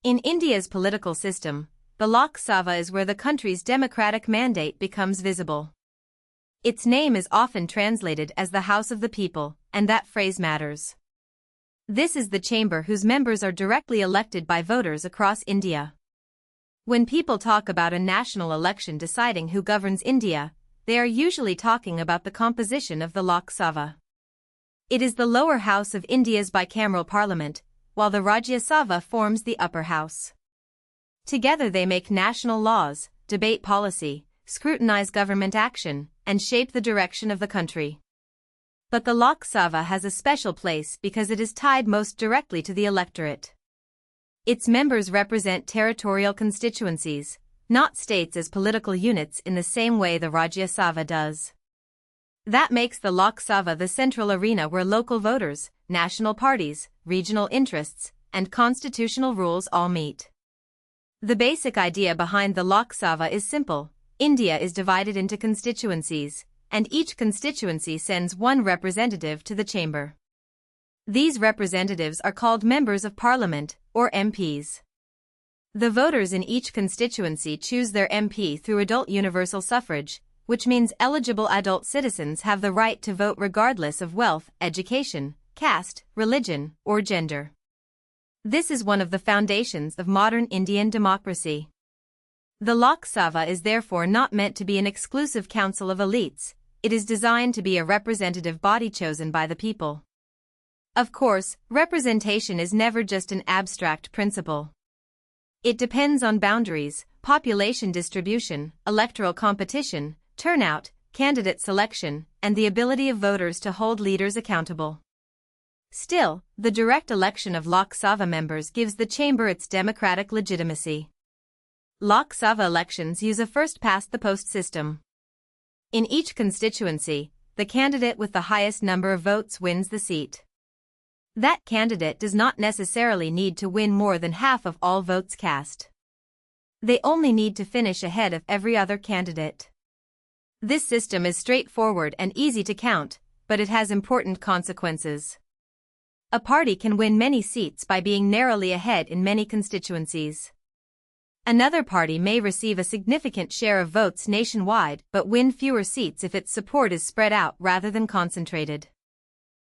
In India's political system, the Lok Sabha is where the country's democratic mandate becomes visible. Its name is often translated as the House of the People, and that phrase matters. This is the chamber whose members are directly elected by voters across India. When people talk about a national election deciding who governs India, they are usually talking about the composition of the Lok Sabha. It is the lower house of India's bicameral parliament, while the Rajya Sabha forms the upper house. Together they make national laws, debate policy, scrutinize government action, and shape the direction of the country. But the Lok Sabha has a special place because it is tied most directly to the electorate. Its members represent territorial constituencies, not states as political units in the same way the Rajya Sabha does. That makes the Lok Sabha the central arena where local voters, national parties, regional interests, and constitutional rules all meet. The basic idea behind the Lok Sabha is simple. India is divided into constituencies, and each constituency sends one representative to the chamber. These representatives are called members of parliament, or MPs. The voters in each constituency choose their MP through adult universal suffrage, which means eligible adult citizens have the right to vote regardless of wealth, education, caste, religion, or gender. This is one of the foundations of modern Indian democracy. The Lok Sabha is therefore not meant to be an exclusive council of elites, it is designed to be a representative body chosen by the people. Of course, representation is never just an abstract principle. It depends on boundaries, population distribution, electoral competition, turnout, candidate selection, and the ability of voters to hold leaders accountable. Still, the direct election of Lok Sabha members gives the chamber its democratic legitimacy. Lok Sabha elections use a first-past-the-post system. In each constituency, the candidate with the highest number of votes wins the seat. That candidate does not necessarily need to win more than half of all votes cast. They only need to finish ahead of every other candidate. This system is straightforward and easy to count, but it has important consequences. A party can win many seats by being narrowly ahead in many constituencies. Another party may receive a significant share of votes nationwide but win fewer seats if its support is spread out rather than concentrated.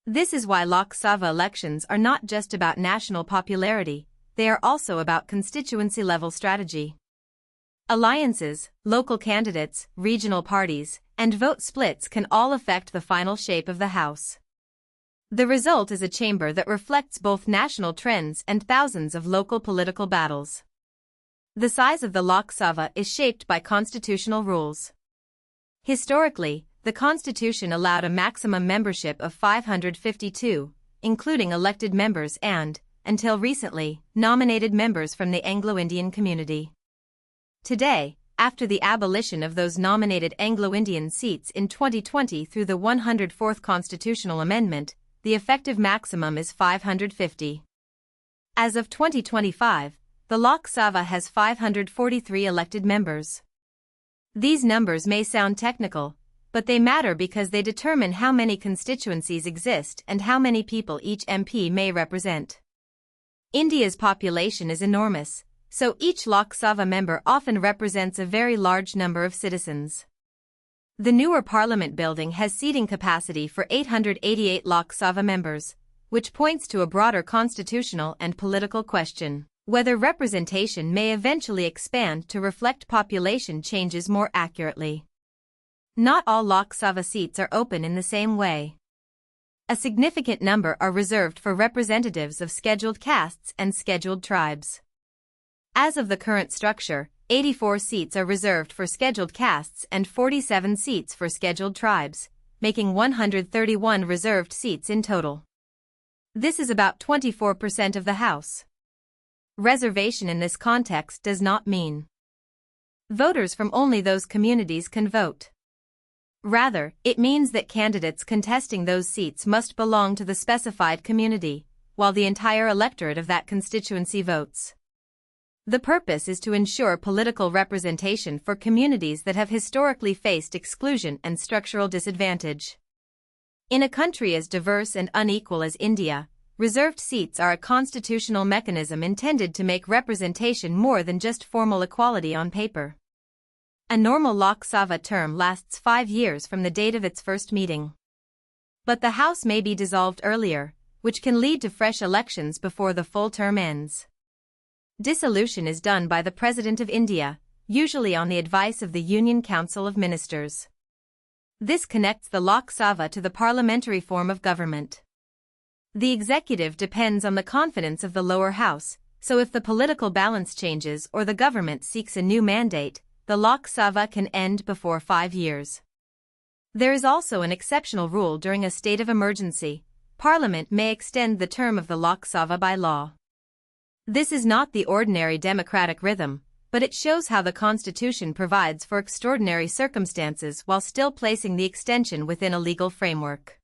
This is why Lok Sabha elections are not just about national popularity, they are also about constituency-level strategy. Alliances, local candidates, regional parties, and vote splits can all affect the final shape of the House. The result is a chamber that reflects both national trends and thousands of local political battles. The size of the Lok Sabha is shaped by constitutional rules. Historically, the Constitution allowed a maximum membership of 552, including elected members and, until recently, nominated members from the Anglo-Indian community. Today, after the abolition of those nominated Anglo-Indian seats in 2020 through the 104th Constitutional Amendment, the effective maximum is 550. As of 2025, the Lok Sabha has 543 elected members. These numbers may sound technical, but they matter because they determine how many constituencies exist and how many people each MP may represent. India's population is enormous, so each Lok Sabha member often represents a very large number of citizens. The newer Parliament building has seating capacity for 888 Lok Sabha members, which points to a broader constitutional and political question, whether representation may eventually expand to reflect population changes more accurately. Not all Lok Sabha seats are open in the same way. A significant number are reserved for representatives of scheduled castes and scheduled tribes. As of the current structure, 84 seats are reserved for scheduled castes and 47 seats for scheduled tribes, making 131 reserved seats in total. This is about 24% of the House. Reservation in this context does not mean voters from only those communities can vote. Rather, it means that candidates contesting those seats must belong to the specified community, while the entire electorate of that constituency votes. The purpose is to ensure political representation for communities that have historically faced exclusion and structural disadvantage. In a country as diverse and unequal as India, Reserved seats are a constitutional mechanism intended to make representation more than just formal equality on paper. A normal Lok Sabha term lasts 5 years from the date of its first meeting. But the House may be dissolved earlier, which can lead to fresh elections before the full term ends. Dissolution is done by the President of India, usually on the advice of the Union Council of Ministers. This connects the Lok Sabha to the parliamentary form of government. The executive depends on the confidence of the lower house, so if the political balance changes or the government seeks a new mandate, the Lok Sabha can end before 5 years. There is also an exceptional rule during a state of emergency. Parliament may extend the term of the Lok Sabha by law. This is not the ordinary democratic rhythm, but it shows how the Constitution provides for extraordinary circumstances while still placing the extension within a legal framework.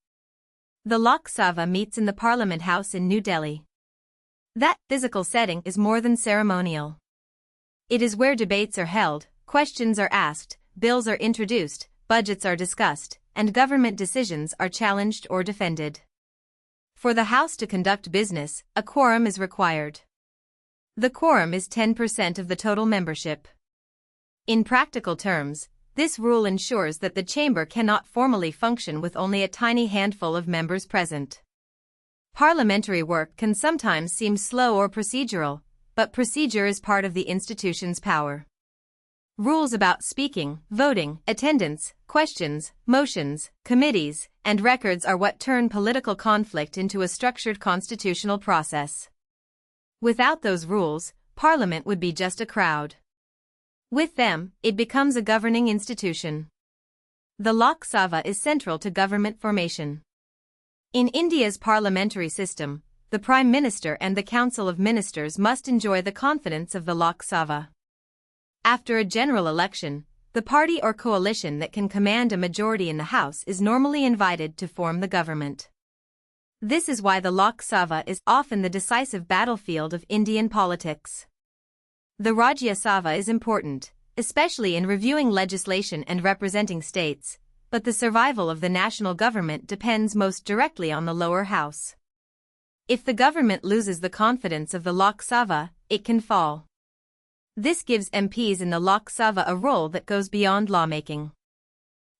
The Lok Sabha meets in the Parliament House in New Delhi. That physical setting is more than ceremonial. It is where debates are held, questions are asked, bills are introduced, budgets are discussed, and government decisions are challenged or defended. For the House to conduct business, a quorum is required. The quorum is 10% of the total membership. In practical terms, this rule ensures that the chamber cannot formally function with only a tiny handful of members present. Parliamentary work can sometimes seem slow or procedural, but procedure is part of the institution's power. Rules about speaking, voting, attendance, questions, motions, committees, and records are what turn political conflict into a structured constitutional process. Without those rules, Parliament would be just a crowd. With them, it becomes a governing institution. The Lok Sabha is central to government formation. In India's parliamentary system, the Prime Minister and the Council of Ministers must enjoy the confidence of the Lok Sabha. After a general election, the party or coalition that can command a majority in the House is normally invited to form the government. This is why the Lok Sabha is often the decisive battlefield of Indian politics. The Rajya Sabha is important, especially in reviewing legislation and representing states, but the survival of the national government depends most directly on the lower house. If the government loses the confidence of the Lok Sabha, it can fall. This gives MPs in the Lok Sabha a role that goes beyond lawmaking.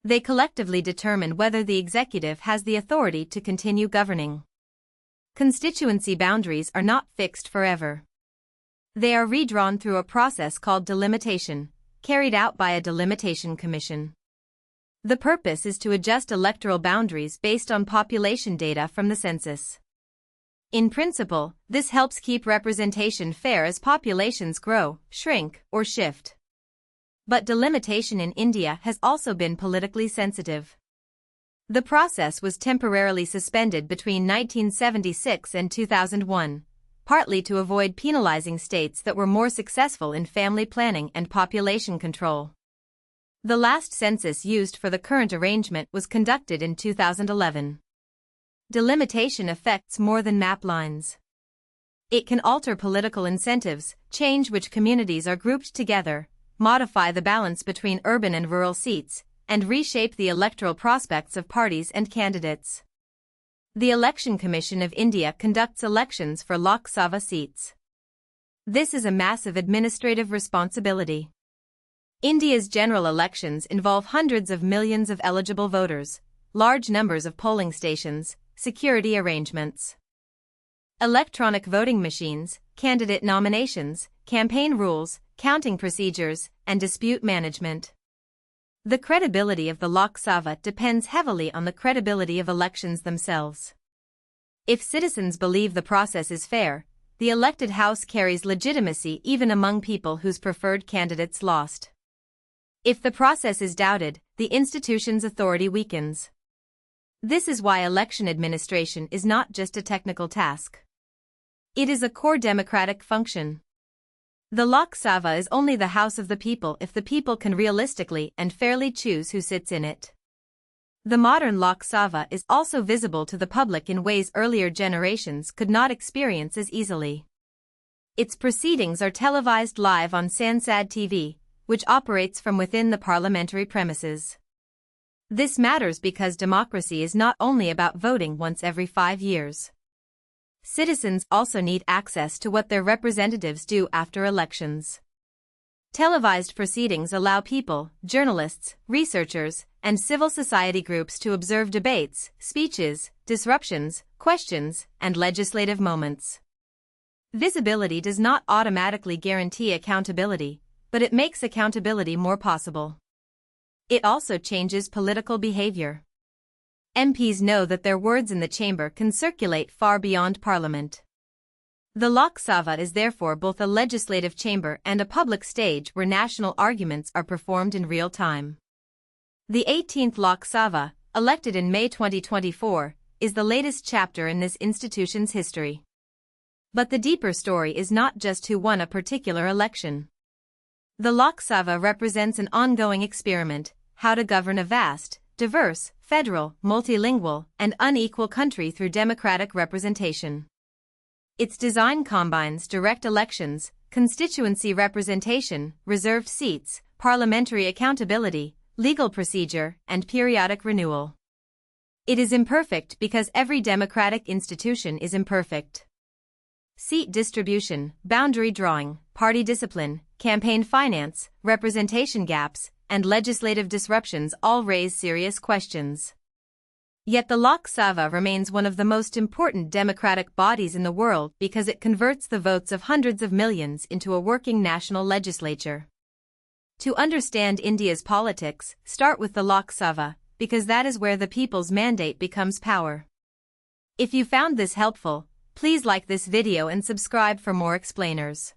They collectively determine whether the executive has the authority to continue governing. Constituency boundaries are not fixed forever. They are redrawn through a process called delimitation, carried out by a delimitation commission. The purpose is to adjust electoral boundaries based on population data from the census. In principle, this helps keep representation fair as populations grow, shrink, or shift. But delimitation in India has also been politically sensitive. The process was temporarily suspended between 1976 and 2001, partly to avoid penalizing states that were more successful in family planning and population control. The last census used for the current arrangement was conducted in 2011. Delimitation affects more than map lines. It can alter political incentives, change which communities are grouped together, modify the balance between urban and rural seats, and reshape the electoral prospects of parties and candidates. The Election Commission of India conducts elections for Lok Sabha seats. This is a massive administrative responsibility. India's general elections involve hundreds of millions of eligible voters, large numbers of polling stations, security arrangements, electronic voting machines, candidate nominations, campaign rules, counting procedures, and dispute management. The credibility of the Lok Sabha depends heavily on the credibility of elections themselves. If citizens believe the process is fair, the elected house carries legitimacy even among people whose preferred candidates lost. If the process is doubted, the institution's authority weakens. This is why election administration is not just a technical task. It is a core democratic function. The Lok Sabha is only the house of the people if the people can realistically and fairly choose who sits in it. The modern Lok Sabha is also visible to the public in ways earlier generations could not experience as easily. Its proceedings are televised live on Sansad TV, which operates from within the parliamentary premises. This matters because democracy is not only about voting once every 5 years. Citizens also need access to what their representatives do after elections. Televised proceedings allow people, journalists, researchers, and civil society groups to observe debates, speeches, disruptions, questions, and legislative moments. Visibility does not automatically guarantee accountability, but it makes accountability more possible. It also changes political behavior. MPs know that their words in the chamber can circulate far beyond Parliament. The Lok Sabha is therefore both a legislative chamber and a public stage where national arguments are performed in real time. The 18th Lok Sabha, elected in May 2024, is the latest chapter in this institution's history. But the deeper story is not just who won a particular election. The Lok Sabha represents an ongoing experiment, how to govern a vast, diverse, federal, multilingual, and unequal country through democratic representation. Its design combines direct elections, constituency representation, reserved seats, parliamentary accountability, legal procedure, and periodic renewal. It is imperfect because every democratic institution is imperfect. Seat distribution, boundary drawing, party discipline, campaign finance, representation gaps, and legislative disruptions all raise serious questions. Yet the Lok Sabha remains one of the most important democratic bodies in the world because it converts the votes of hundreds of millions into a working national legislature. To understand India's politics, start with the Lok Sabha, because that is where the people's mandate becomes power. If you found this helpful, please like this video and subscribe for more explainers.